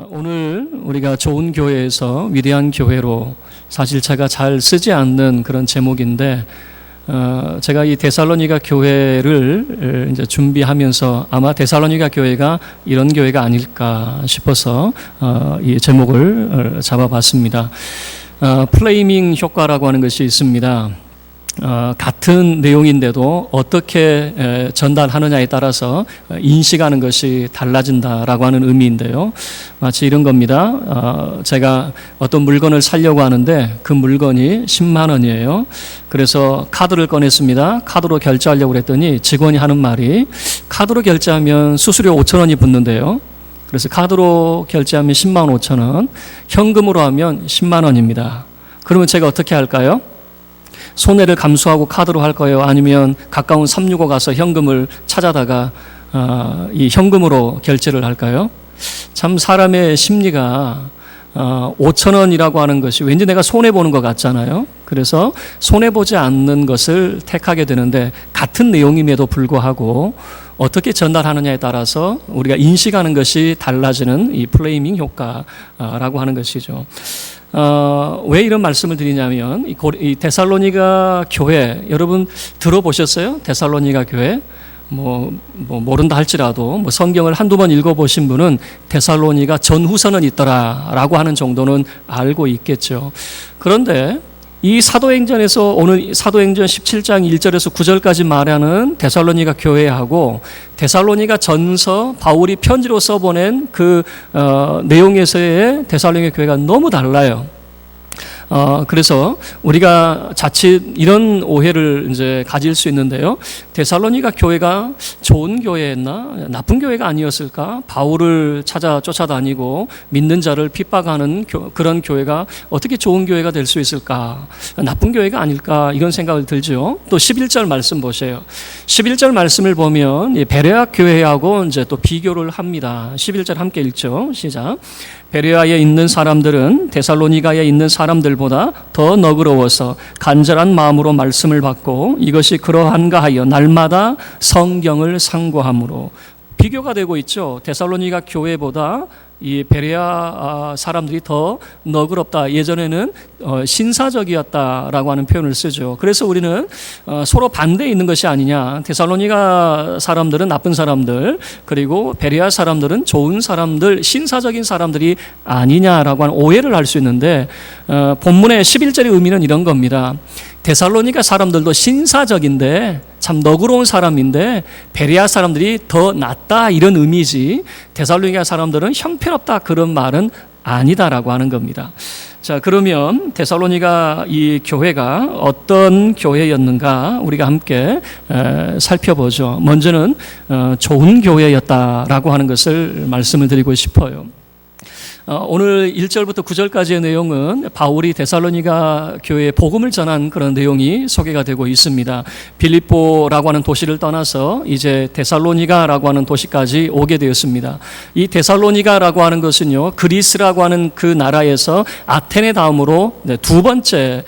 오늘 우리가 좋은 교회에서 위대한 교회로, 사실 제가 잘 쓰지 않는 그런 제목인데, 제가 이 데살로니가 교회를 이제 준비하면서 아마 데살로니가 교회가 이런 교회가 아닐까 싶어서 이 제목을 잡아봤습니다. 플레이밍 효과라고 하는 것이 있습니다. 같은 내용인데도 어떻게 전달하느냐에 따라서 인식하는 것이 달라진다라고 하는 의미인데요. 마치 이런 겁니다. 제가 어떤 물건을 사려고 하는데 그 물건이 10만 원이에요. 그래서 카드를 꺼냈습니다. 카드로 결제하려고 그랬더니 직원이 하는 말이, 카드로 결제하면 수수료 5천 원이 붙는데요. 그래서 카드로 결제하면 10만 5천 원, 현금으로 하면 10만 원입니다. 그러면 제가 어떻게 할까요? 손해를 감수하고 카드로 할 거예요? 아니면 가까운 365 가서 현금을 찾아다가 이 현금으로 결제를 할까요? 참 사람의 심리가 5천 원이라고 하는 것이 왠지 내가 손해보는 것 같잖아요. 그래서 손해보지 않는 것을 택하게 되는데, 같은 내용임에도 불구하고 어떻게 전달하느냐에 따라서 우리가 인식하는 것이 달라지는 이 플레이밍 효과라고 하는 것이죠. 왜 이런 말씀을 드리냐면, 이 데살로니가 교회, 여러분 들어보셨어요? 데살로니가 교회? 모른다 할지라도 성경을 한두 번 읽어보신 분은 데살로니가 전후서는 있더라라고 하는 정도는 알고 있겠죠. 그런데 이 사도행전에서, 오늘 사도행전 17장 1절에서 9절까지 말하는 데살로니가 교회하고 데살로니가 전서, 바울이 편지로 써보낸 그 내용에서의 데살로니가 교회가 너무 달라요. 그래서 우리가 자칫 이런 오해를 이제 가질 수 있는데요. 데살로니가 교회가 좋은 교회였나? 나쁜 교회가 아니었을까? 바울을 찾아 쫓아다니고 믿는 자를 핍박하는 그런 교회가 어떻게 좋은 교회가 될 수 있을까? 나쁜 교회가 아닐까? 이런 생각을 들죠. 또 11절 말씀 보세요. 11절 말씀을 보면 베레아 교회하고 이제 또 비교를 합니다. 11절 함께 읽죠. 시작. 베레아에 있는 사람들은 데살로니가에 있는 사람들보다 더 너그러워서 간절한 마음으로 말씀을 받고 이것이 그러한가 하여 날마다 성경을 상고함으로. 비교가 되고 있죠. 데살로니가 교회보다 이 베레아 사람들이 더 너그럽다. 예전에는 신사적이었다라고 하는 표현을 쓰죠. 그래서 우리는 서로 반대에 있는 것이 아니냐. 데살로니가 사람들은 나쁜 사람들, 그리고 베레아 사람들은 좋은 사람들, 신사적인 사람들이 아니냐라고 하는 오해를 할 수 있는데, 본문의 11절의 의미는 이런 겁니다. 데살로니가 사람들도 신사적인데 참 너그러운 사람인데 베레아 사람들이 더 낫다, 이런 의미지, 데살로니가 사람들은 형편없다, 그런 말은 아니다라고 하는 겁니다. 자, 그러면 데살로니가 이 교회가 어떤 교회였는가 우리가 함께 살펴보죠. 먼저는 좋은 교회였다라고 하는 것을 말씀을 드리고 싶어요. 오늘 1절부터 9절까지의 내용은 바울이 데살로니가 교회에 복음을 전한 그런 내용이 소개가 되고 있습니다. 빌립보라고 하는 도시를 떠나서 이제 데살로니가라고 하는 도시까지 오게 되었습니다. 이 데살로니가라고 하는 것은요, 그리스라고 하는 그 나라에서 아테네 다음으로 두 번째의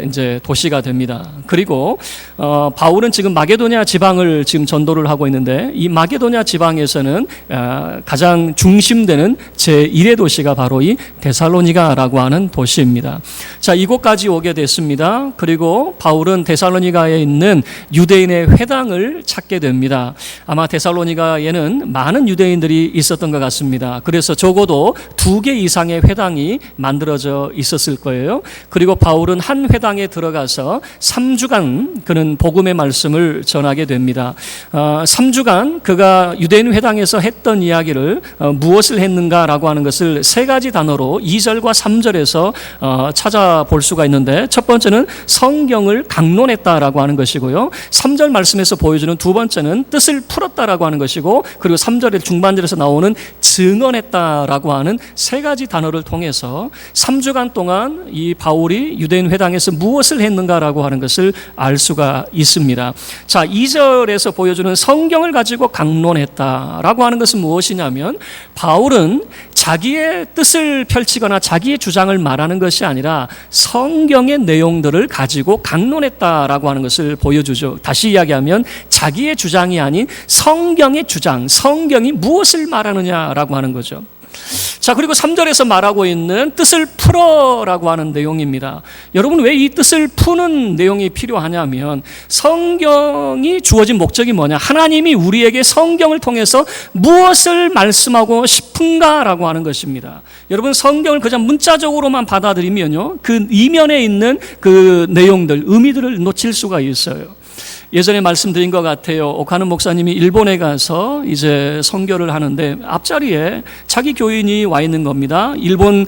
이제 도시가 됩니다. 그리고 바울은 지금 마게도냐 지방을 지금 전도를 하고 있는데, 이 마게도냐 지방에서는 가장 중심되는 제1의 도시가 바로 이 데살로니가라고 하는 도시입니다. 자, 이곳까지 오게 됐습니다. 그리고 바울은 데살로니가에 있는 유대인의 회당을 찾게 됩니다. 아마 데살로니가에는 많은 유대인들이 있었던 것 같습니다. 그래서 적어도 2개 이상의 회당이 만들어져 있었을 거예요. 그리고 바울은 한 회당에 들어가서 3주간 그는 복음의 말씀을 전하게 됩니다. 3주간 그가 유대인 회당에서 했던 이야기를 무엇을 했는가라고 하는 것을 세 가지 단어로 2절과 3절에서 찾아볼 수가 있는데, 첫 번째는 성경을 강론했다라고 하는 것이고요, 3절 말씀에서 보여주는 두 번째는 뜻을 풀었다라고 하는 것이고, 그리고 3절의 중반절에서 나오는 증언했다라고 하는 세 가지 단어를 통해서 3주간 동안 이 바울이 유대인 회당에서 무엇을 했는가라고 하는 것을 알 수가 있습니다. 자, 2절에서 보여주는 성경을 가지고 강론했다라고 하는 것은 무엇이냐면, 바울은 자기의 뜻을 펼치거나 자기의 주장을 말하는 것이 아니라 성경의 내용들을 가지고 강론했다라고 하는 것을 보여주죠. 다시 이야기하면 자기의 주장이 아닌 성경의 주장, 성경이 무엇을 말하느냐라고 하는 거죠. 자, 그리고 3절에서 말하고 있는 뜻을 풀어라고 하는 내용입니다. 여러분, 왜 이 뜻을 푸는 내용이 필요하냐면 성경이 주어진 목적이 뭐냐? 하나님이 우리에게 성경을 통해서 무엇을 말씀하고 싶은가라고 하는 것입니다. 여러분, 성경을 그냥 문자적으로만 받아들이면요, 그 이면에 있는 그 내용들, 의미들을 놓칠 수가 있어요. 예전에 말씀드린 것 같아요. 오카는 목사님이 일본에 가서 이제 선교를 하는데 앞자리에 자기 교인이 와 있는 겁니다. 일본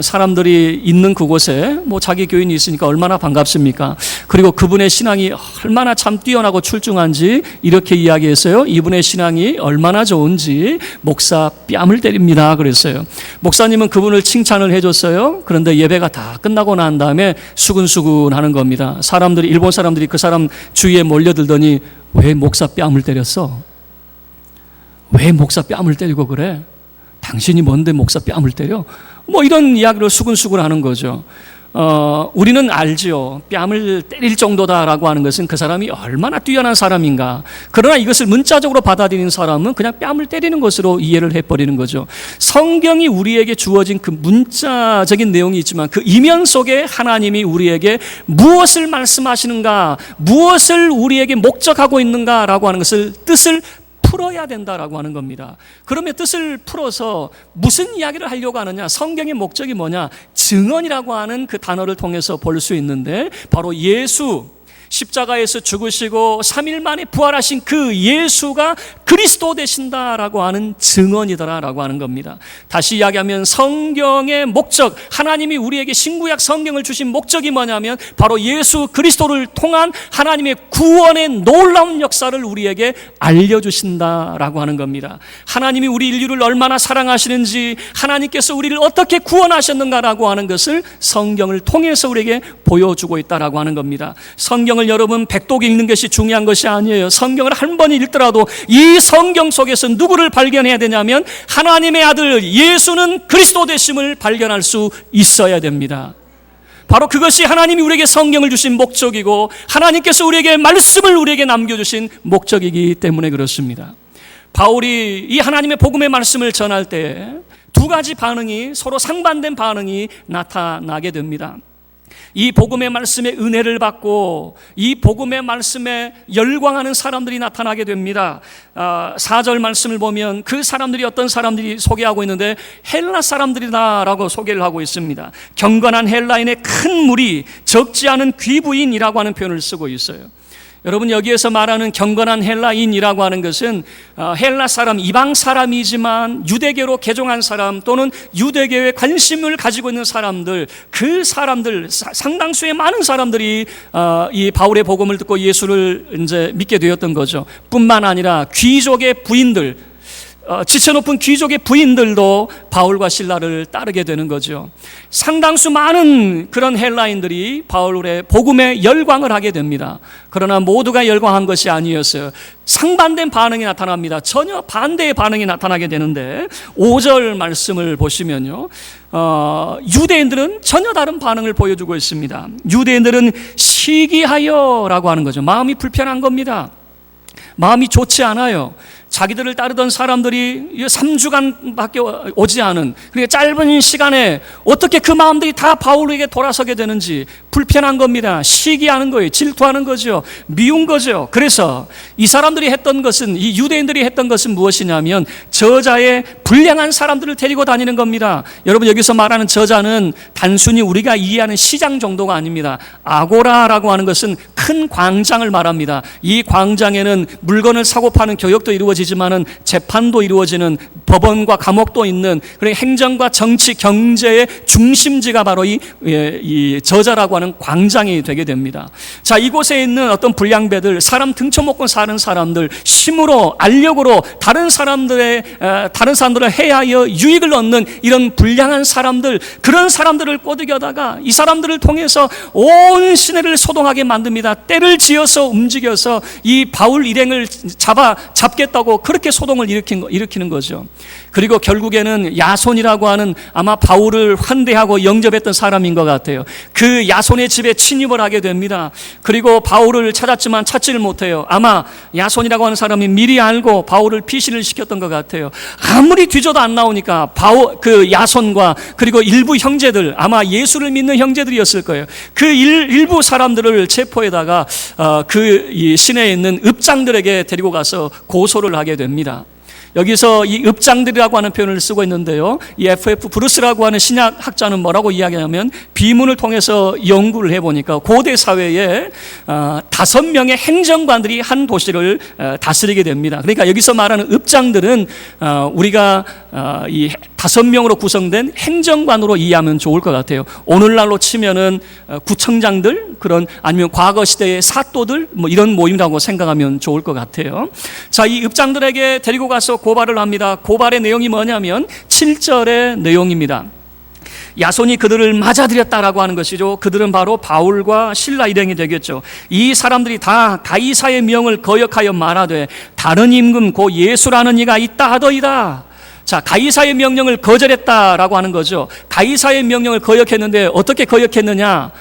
사람들이 있는 그곳에 뭐 자기 교인이 있으니까 얼마나 반갑습니까? 그리고 그분의 신앙이 얼마나 참 뛰어나고 출중한지 이렇게 이야기했어요. 이분의 신앙이 얼마나 좋은지 목사 뺨을 때립니다. 그랬어요. 목사님은 그분을 칭찬을 해줬어요. 그런데 예배가 다 끝나고 난 다음에 수근수근 하는 겁니다. 사람들이, 일본 사람들이 그 사람 주위에 몰려들더니 왜 목사 뺨을 때렸어? 왜 목사 뺨을 때리고 그래? 당신이 뭔데 목사 뺨을 때려? 뭐 이런 이야기를 수근수근 하는 거죠. 우리는 알지요. 뺨을 때릴 정도다라고 하는 것은 그 사람이 얼마나 뛰어난 사람인가. 그러나 이것을 문자적으로 받아들이는 사람은 그냥 뺨을 때리는 것으로 이해를 해버리는 거죠. 성경이 우리에게 주어진 그 문자적인 내용이 있지만 그 이면 속에 하나님이 우리에게 무엇을 말씀하시는가, 무엇을 우리에게 목적하고 있는가라고 하는 것을, 뜻을 풀어야 된다라고 하는 겁니다. 그러면 뜻을 풀어서 무슨 이야기를 하려고 하느냐? 성경의 목적이 뭐냐? 증언이라고 하는 그 단어를 통해서 볼 수 있는데, 바로 예수, 십자가에서 죽으시고 3일 만에 부활하신 그 예수가 그리스도 되신다라고 하는 증언이더라라고 하는 겁니다. 다시 이야기하면 성경의 목적, 하나님이 우리에게 신구약 성경을 주신 목적이 뭐냐면 바로 예수 그리스도를 통한 하나님의 구원의 놀라운 역사를 우리에게 알려주신다라고 하는 겁니다. 하나님이 우리 인류를 얼마나 사랑하시는지, 하나님께서 우리를 어떻게 구원하셨는가라고 하는 것을 성경을 통해서 우리에게 보여주고 있다라고 하는 겁니다. 성경을 여러분 백독 읽는 것이 중요한 것이 아니에요. 성경을 한 번 읽더라도 이 성경 속에서 누구를 발견해야 되냐면 하나님의 아들 예수는 그리스도 되심을 발견할 수 있어야 됩니다. 바로 그것이 하나님이 우리에게 성경을 주신 목적이고 하나님께서 우리에게 말씀을 우리에게 남겨주신 목적이기 때문에 그렇습니다. 바울이 이 하나님의 복음의 말씀을 전할 때 두 가지 반응이, 서로 상반된 반응이 나타나게 됩니다. 이 복음의 말씀에 은혜를 받고 이 복음의 말씀에 열광하는 사람들이 나타나게 됩니다. 4절 말씀을 보면 그 사람들이 어떤 사람들이 소개하고 있는데 헬라 사람들이다라고 소개를 하고 있습니다. 경건한 헬라인의 큰 무리, 적지 않은 귀부인이라고 하는 표현을 쓰고 있어요. 여러분, 여기에서 말하는 경건한 헬라인이라고 하는 것은 헬라 사람, 이방 사람이지만 유대교로 개종한 사람 또는 유대교에 관심을 가지고 있는 사람들, 그 사람들, 상당수의 많은 사람들이 이 바울의 복음을 듣고 예수를 이제 믿게 되었던 거죠. 뿐만 아니라 귀족의 부인들, 지체높은 귀족의 부인들도 바울과 실라를 따르게 되는 거죠. 상당수 많은 그런 헬라인들이 바울의 복음에 열광을 하게 됩니다. 그러나 모두가 열광한 것이 아니었어요. 상반된 반응이 나타납니다. 전혀 반대의 반응이 나타나게 되는데 5절 말씀을 보시면요, 유대인들은 전혀 다른 반응을 보여주고 있습니다. 유대인들은 시기하여라고 하는 거죠. 마음이 불편한 겁니다. 마음이 좋지 않아요. 자기들을 따르던 사람들이 3주간밖에 오지 않은, 그러니까 짧은 시간에 어떻게 그 마음들이 다 바울에게 돌아서게 되는지 불편한 겁니다. 시기하는 거예요. 질투하는 거죠. 미운 거죠. 그래서 이 사람들이 했던 것은, 이 유대인들이 했던 것은 무엇이냐면 저자의 불량한 사람들을 데리고 다니는 겁니다. 여러분, 여기서 말하는 저자는 단순히 우리가 이해하는 시장 정도가 아닙니다. 아고라라고 하는 것은 큰 광장을 말합니다. 이 광장에는 물건을 사고 파는 교역도 이루어지지만은 재판도 이루어지는, 법원과 감옥도 있는, 그런 행정과 정치, 경제의 중심지가 바로 이 저자라고 하는 광장이 되게 됩니다. 자, 이곳에 있는 어떤 불량배들, 사람 등쳐먹고 사는 사람들, 힘으로, 알력으로 다른 사람들을 해하여 유익을 얻는 이런 불량한 사람들, 그런 사람들을 꼬드겨다가 이 사람들을 통해서 온 시내를 소동하게 만듭니다. 때를 지어서 움직여서 이 바울 일행을 잡겠다고 그렇게 소동을 일으키는 거죠. 그리고 결국에는 야손이라고 하는 아마 바울을 환대하고 영접했던 사람인 것 같아요. 그 야손의 집에 침입을 하게 됩니다. 그리고 바울을 찾았지만 찾지를 못해요. 아마 야손이라고 하는 사람이 미리 알고 바울을 피신을 시켰던 것 같아요. 아무리 뒤져도 안 나오니까 그 야손과 그리고 일부 형제들, 아마 예수를 믿는 형제들이었을 거예요. 그 일부 사람들을 체포해다가 이 시내에 있는 읍장들에게 데리고 가서 고소를 하게 됩니다. 여기서 이 읍장들이라고 하는 표현을 쓰고 있는데요, 이 F.F. 브루스라고 하는 신약학자는 뭐라고 이야기하냐면, 비문을 통해서 연구를 해보니까 고대 사회에 5명의 행정관들이 한 도시를 다스리게 됩니다. 그러니까 여기서 말하는 읍장들은 우리가 이 5명으로 구성된 행정관으로 이해하면 좋을 것 같아요. 오늘날로 치면은 구청장들, 그런, 아니면 과거 시대의 사또들, 뭐 이런 모임이라고 생각하면 좋을 것 같아요. 자, 이 읍장들에게 데리고 가서 고발을 합니다. 고발의 내용이 뭐냐면 7절의 내용입니다. 야손이 그들을 맞아들였다라고 하는 것이죠. 그들은 바로 바울과 실라 일행이 되겠죠. 이 사람들이 다 가이사의 명을 거역하여 말하되 다른 임금 곧 예수라는 이가 있다 하더이다. 자, 가이사의 명령을 거절했다라고 하는 거죠. 가이사의 명령을 거역했는데 어떻게 거역했느냐?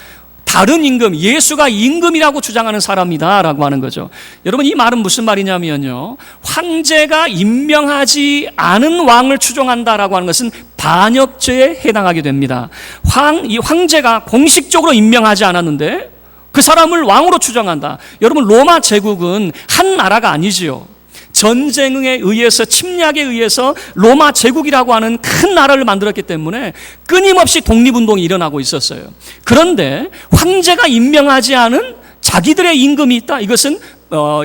다른 임금, 예수가 임금이라고 주장하는 사람이다라고 하는 거죠. 여러분, 이 말은 무슨 말이냐면요, 황제가 임명하지 않은 왕을 추종한다라고 하는 것은 반역죄에 해당하게 됩니다. 이 황제가 공식적으로 임명하지 않았는데 그 사람을 왕으로 추정한다. 여러분, 로마 제국은 한 나라가 아니지요. 전쟁에 의해서, 침략에 의해서 로마 제국이라고 하는 큰 나라를 만들었기 때문에 끊임없이 독립운동이 일어나고 있었어요. 그런데 황제가 임명하지 않은 자기들의 임금이 있다. 이것은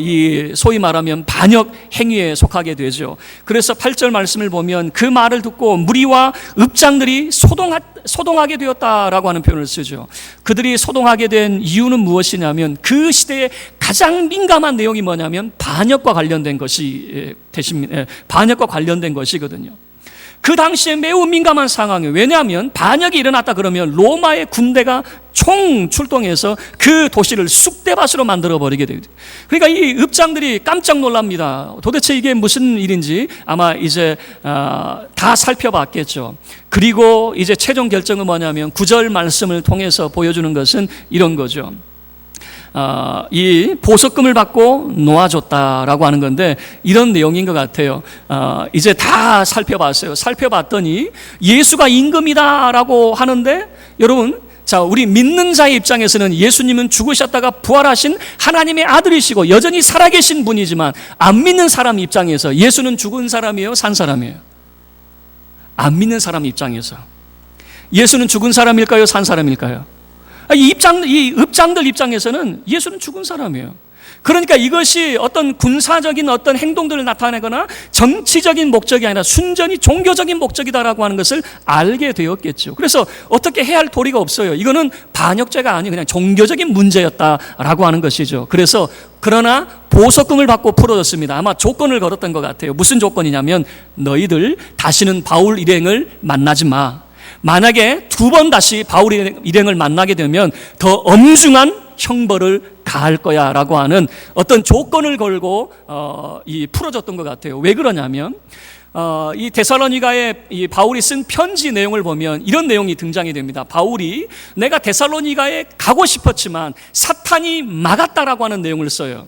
이 소위 말하면 반역 행위에 속하게 되죠. 그래서 8절 말씀을 보면 그 말을 듣고 무리와 읍장들이 소동하게 되었다라고 하는 표현을 쓰죠. 그들이 소동하게 된 이유는 무엇이냐면 그 시대에 가장 민감한 내용이 뭐냐면 반역과 관련된 것이거든요. 그 당시에 매우 민감한 상황이에요. 왜냐하면 반역이 일어났다 그러면 로마의 군대가 총 출동해서 그 도시를 쑥대밭으로 만들어버리게 되죠. 그러니까 이 읍장들이 깜짝 놀랍니다. 도대체 이게 무슨 일인지 아마 이제 다 살펴봤겠죠. 그리고 이제 최종 결정은 뭐냐면 9절 말씀을 통해서 보여주는 것은 이런 거죠. 이 보석금을 받고 놓아줬다라고 하는 건데 이런 내용인 것 같아요. 이제 다 살펴봤어요. 살펴봤더니 예수가 임금이다라고 하는데, 여러분, 자, 우리 믿는 자의 입장에서는 예수님은 죽으셨다가 부활하신 하나님의 아들이시고 여전히 살아계신 분이지만, 안 믿는 사람 입장에서 예수는 죽은 사람이에요, 산 사람이에요? 안 믿는 사람 입장에서 예수는 죽은 사람일까요, 산 사람일까요? 이 읍장들 입장에서는 예수는 죽은 사람이에요. 그러니까 이것이 어떤 군사적인 어떤 행동들을 나타내거나 정치적인 목적이 아니라 순전히 종교적인 목적이다라고 하는 것을 알게 되었겠죠. 그래서 어떻게 해야 할 도리가 없어요. 이거는 반역죄가 아니고 그냥 종교적인 문제였다라고 하는 것이죠. 그래서 그러나 보석금을 받고 풀어졌습니다. 아마 조건을 걸었던 것 같아요. 무슨 조건이냐면, 너희들 다시는 바울 일행을 만나지 마. 만약에 2번 다시 바울 일행을 만나게 되면 더 엄중한 형벌을 가할 거야 라고 하는 어떤 조건을 걸고 풀어줬던 것 같아요. 왜 그러냐면 이 데살로니가에 이 바울이 쓴 편지 내용을 보면 이런 내용이 등장이 됩니다. 바울이 내가 데살로니가에 가고 싶었지만 사탄이 막았다라고 하는 내용을 써요.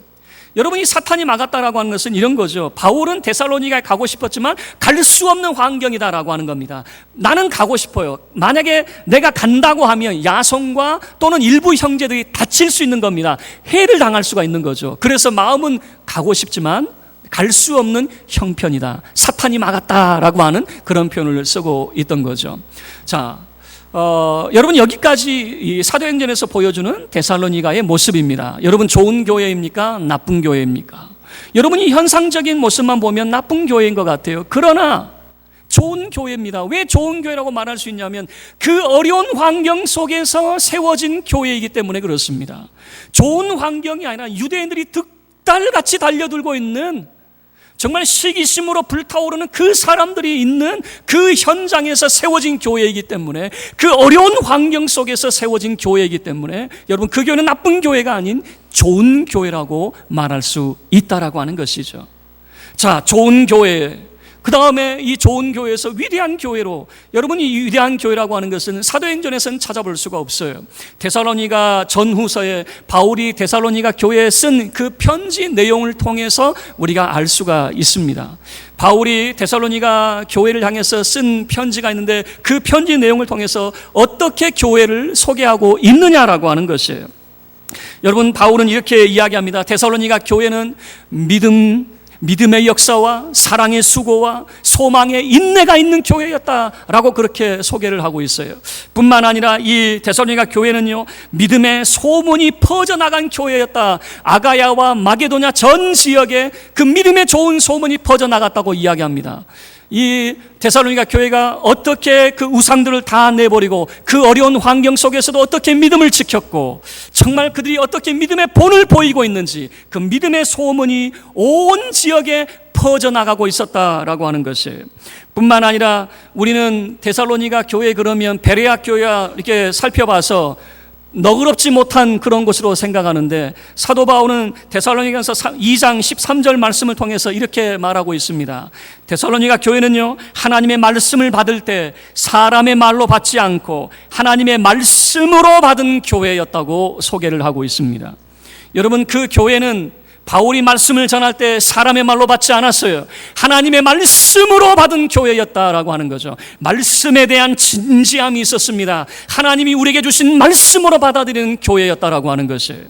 여러분이 사탄이 막았다라고 하는 것은 이런 거죠. 바울은 데살로니가에 가고 싶었지만 갈 수 없는 환경이다라고 하는 겁니다. 나는 가고 싶어요. 만약에 내가 간다고 하면 야손과 또는 일부 형제들이 다칠 수 있는 겁니다. 해를 당할 수가 있는 거죠. 그래서 마음은 가고 싶지만 갈 수 없는 형편이다. 사탄이 막았다라고 하는 그런 표현을 쓰고 있던 거죠. 자, 여러분, 여기까지 이 사도행전에서 보여주는 데살로니가의 모습입니다. 여러분, 좋은 교회입니까? 나쁜 교회입니까? 여러분이 현상적인 모습만 보면 나쁜 교회인 것 같아요. 그러나 좋은 교회입니다. 왜 좋은 교회라고 말할 수 있냐면 그 어려운 환경 속에서 세워진 교회이기 때문에 그렇습니다. 좋은 환경이 아니라 유대인들이 득달같이 달려들고 있는 정말 시기심으로 불타오르는 그 사람들이 있는 그 현장에서 세워진 교회이기 때문에, 그 어려운 환경 속에서 세워진 교회이기 때문에 여러분, 그 교회는 나쁜 교회가 아닌 좋은 교회라고 말할 수 있다라고 하는 것이죠. 자, 좋은 교회, 그 다음에 이 좋은 교회에서 위대한 교회로, 여러분이 이 위대한 교회라고 하는 것은 사도행전에서는 찾아볼 수가 없어요. 데살로니가 전후서에 바울이 데살로니가 교회에 쓴 그 편지 내용을 통해서 우리가 알 수가 있습니다. 바울이 데살로니가 교회를 향해서 쓴 편지가 있는데, 그 편지 내용을 통해서 어떻게 교회를 소개하고 있느냐라고 하는 것이에요. 여러분, 바울은 이렇게 이야기합니다. 데살로니가 교회는 믿음의 역사와 사랑의 수고와 소망의 인내가 있는 교회였다라고 그렇게 소개를 하고 있어요. 뿐만 아니라 이 데살로니가 교회는요, 믿음의 소문이 퍼져나간 교회였다. 아가야와 마게도냐 전 지역에 그 믿음의 좋은 소문이 퍼져나갔다고 이야기합니다. 이 데살로니가 교회가 어떻게 그 우상들을 다 내버리고 그 어려운 환경 속에서도 어떻게 믿음을 지켰고, 정말 그들이 어떻게 믿음의 본을 보이고 있는지 그 믿음의 소문이 온 지역에 퍼져나가고 있었다라고 하는 것이에요. 뿐만 아니라 우리는 데살로니가 교회 그러면 베레아 교회와 이렇게 살펴봐서 너그럽지 못한 그런 곳으로 생각하는데, 사도 바울은 데살로니가서 2장 13절 말씀을 통해서 이렇게 말하고 있습니다. 데살로니가 교회는요, 하나님의 말씀을 받을 때 사람의 말로 받지 않고 하나님의 말씀으로 받은 교회였다고 소개를 하고 있습니다. 여러분, 그 교회는 바울이 말씀을 전할 때 사람의 말로 받지 않았어요. 하나님의 말씀으로 받은 교회였다라고 하는 거죠. 말씀에 대한 진지함이 있었습니다. 하나님이 우리에게 주신 말씀으로 받아들이는 교회였다라고 하는 것이에요.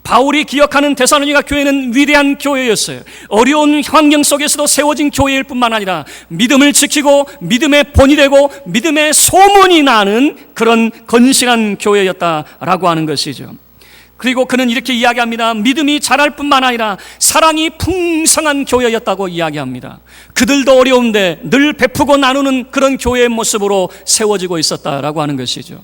바울이 기억하는 데살로니가 교회는 위대한 교회였어요. 어려운 환경 속에서도 세워진 교회일 뿐만 아니라 믿음을 지키고 믿음의 본이 되고 믿음의 소문이 나는 그런 건실한 교회였다라고 하는 것이죠. 그리고 그는 이렇게 이야기합니다. 믿음이 자랄 뿐만 아니라 사랑이 풍성한 교회였다고 이야기합니다. 그들도 어려운데 늘 베푸고 나누는 그런 교회의 모습으로 세워지고 있었다라고 하는 것이죠.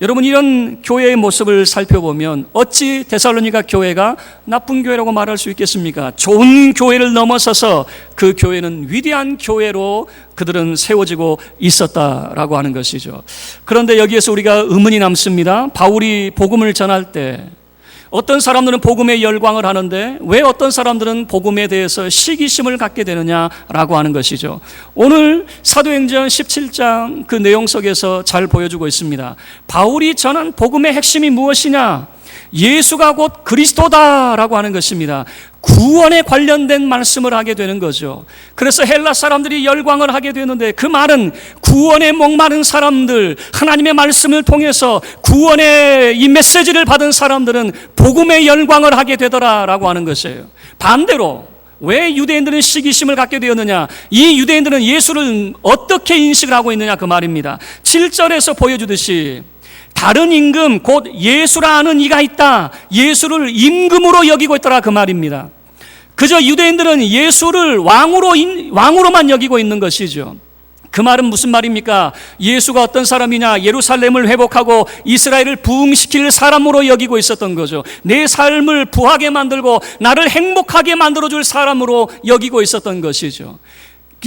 여러분, 이런 교회의 모습을 살펴보면 어찌 데살로니가 교회가 나쁜 교회라고 말할 수 있겠습니까? 좋은 교회를 넘어서서 그 교회는 위대한 교회로 그들은 세워지고 있었다라고 하는 것이죠. 그런데 여기에서 우리가 의문이 남습니다. 바울이 복음을 전할 때 어떤 사람들은 복음에 열광을 하는데 왜 어떤 사람들은 복음에 대해서 시기심을 갖게 되느냐라고 하는 것이죠. 오늘 사도행전 17장 그 내용 속에서 잘 보여주고 있습니다. 바울이 전한 복음의 핵심이 무엇이냐? 예수가 곧 그리스도다라고 하는 것입니다. 구원에 관련된 말씀을 하게 되는 거죠. 그래서 헬라 사람들이 열광을 하게 되는데, 그 말은 구원에 목마른 사람들, 하나님의 말씀을 통해서 구원의 이 메시지를 받은 사람들은 복음에 열광을 하게 되더라라고 하는 것이에요. 반대로 왜 유대인들은 시기심을 갖게 되었느냐? 이 유대인들은 예수를 어떻게 인식을 하고 있느냐, 그 말입니다. 7절에서 보여주듯이 다른 임금 곧 예수라 하는 이가 있다. 예수를 임금으로 여기고 있더라, 그 말입니다. 그저 유대인들은 예수를 왕으로만 여기고 있는 것이죠. 그 말은 무슨 말입니까? 예수가 어떤 사람이냐? 예루살렘을 회복하고 이스라엘을 부흥시킬 사람으로 여기고 있었던 거죠. 내 삶을 부하게 만들고 나를 행복하게 만들어줄 사람으로 여기고 있었던 것이죠.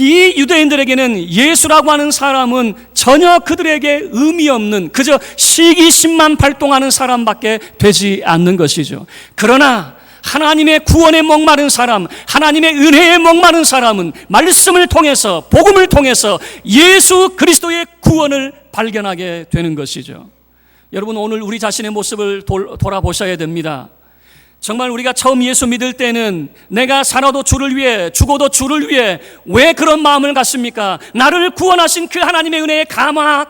이 유대인들에게는 예수라고 하는 사람은 전혀 그들에게 의미 없는, 그저 시기심만 발동하는 사람밖에 되지 않는 것이죠. 그러나 하나님의 구원에 목마른 사람, 하나님의 은혜에 목마른 사람은 말씀을 통해서, 복음을 통해서 예수 그리스도의 구원을 발견하게 되는 것이죠. 여러분, 오늘 우리 자신의 모습을 돌아보셔야 됩니다. 정말 우리가 처음 예수 믿을 때는 내가 살아도 주를 위해, 죽어도 주를 위해, 왜 그런 마음을 갖습니까? 나를 구원하신 그 하나님의 은혜에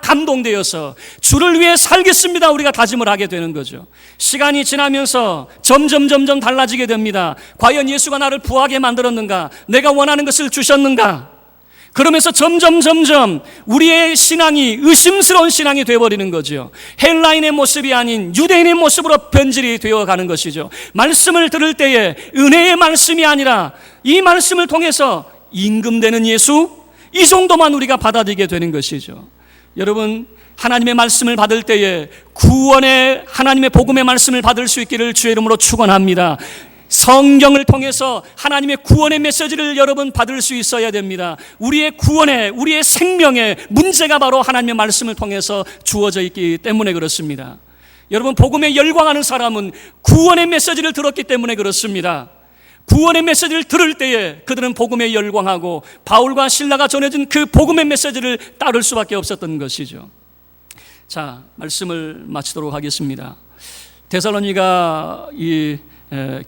감동되어서 주를 위해 살겠습니다, 우리가 다짐을 하게 되는 거죠. 시간이 지나면서 점점 달라지게 됩니다. 과연 예수가 나를 부하게 만들었는가? 내가 원하는 것을 주셨는가? 그러면서 점점 우리의 신앙이 의심스러운 신앙이 되어버리는 거죠. 헬라인의 모습이 아닌 유대인의 모습으로 변질이 되어가는 것이죠. 말씀을 들을 때에 은혜의 말씀이 아니라 이 말씀을 통해서 임금되는 예수, 이 정도만 우리가 받아들이게 되는 것이죠. 여러분, 하나님의 말씀을 받을 때에 구원의 하나님의 복음의 말씀을 받을 수 있기를 주의 이름으로 축원합니다. 성경을 통해서 하나님의 구원의 메시지를 여러분 받을 수 있어야 됩니다. 우리의 구원에, 우리의 생명에 문제가 바로 하나님의 말씀을 통해서 주어져 있기 때문에 그렇습니다. 여러분, 복음에 열광하는 사람은 구원의 메시지를 들었기 때문에 그렇습니다. 구원의 메시지를 들을 때에 그들은 복음에 열광하고 바울과 실라가 전해준 그 복음의 메시지를 따를 수밖에 없었던 것이죠. 자, 말씀을 마치도록 하겠습니다. 데살로니가 이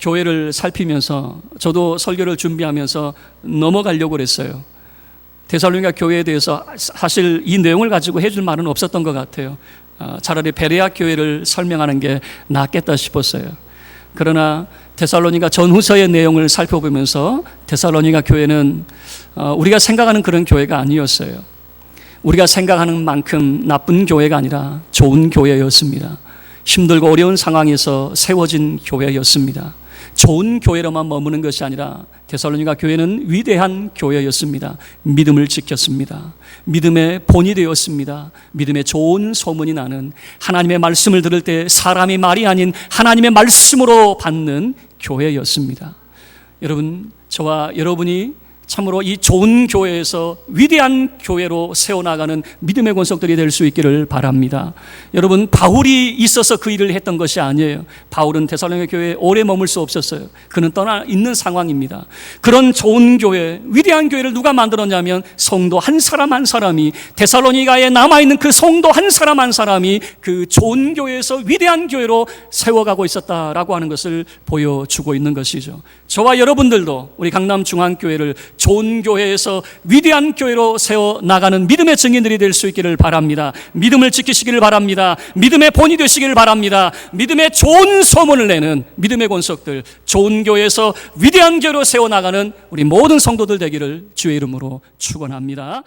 교회를 살피면서 저도 설교를 준비하면서 넘어가려고 그랬어요. 데살로니가 교회에 대해서 사실 이 내용을 가지고 해줄 말은 없었던 것 같아요. 차라리 베레아 교회를 설명하는 게 낫겠다 싶었어요. 그러나 데살로니가 전후서의 내용을 살펴보면서 데살로니가 교회는 우리가 생각하는 그런 교회가 아니었어요. 우리가 생각하는 만큼 나쁜 교회가 아니라 좋은 교회였습니다. 힘들고 어려운 상황에서 세워진 교회였습니다. 좋은 교회로만 머무는 것이 아니라 데살로니가 교회는 위대한 교회였습니다. 믿음을 지켰습니다. 믿음의 본이 되었습니다. 믿음의 좋은 소문이 나는, 하나님의 말씀을 들을 때 사람의 말이 아닌 하나님의 말씀으로 받는 교회였습니다. 여러분, 저와 여러분이 참으로 이 좋은 교회에서 위대한 교회로 세워나가는 믿음의 권속들이 될 수 있기를 바랍니다. 여러분, 바울이 있어서 그 일을 했던 것이 아니에요. 바울은 데살로니가 교회에 오래 머물 수 없었어요. 그는 떠나 있는 상황입니다. 그런 좋은 교회, 위대한 교회를 누가 만들었냐면 성도 한 사람 한 사람이, 데살로니가에 남아있는 그 성도 한 사람 한 사람이 그 좋은 교회에서 위대한 교회로 세워가고 있었다라고 하는 것을 보여주고 있는 것이죠. 저와 여러분들도 우리 강남중앙교회를 좋은 교회에서 위대한 교회로 세워나가는 믿음의 증인들이 될 수 있기를 바랍니다. 믿음을 지키시기를 바랍니다. 믿음의 본이 되시기를 바랍니다. 믿음의 좋은 소문을 내는 믿음의 권속들, 좋은 교회에서 위대한 교회로 세워나가는 우리 모든 성도들 되기를 주의 이름으로 축원합니다.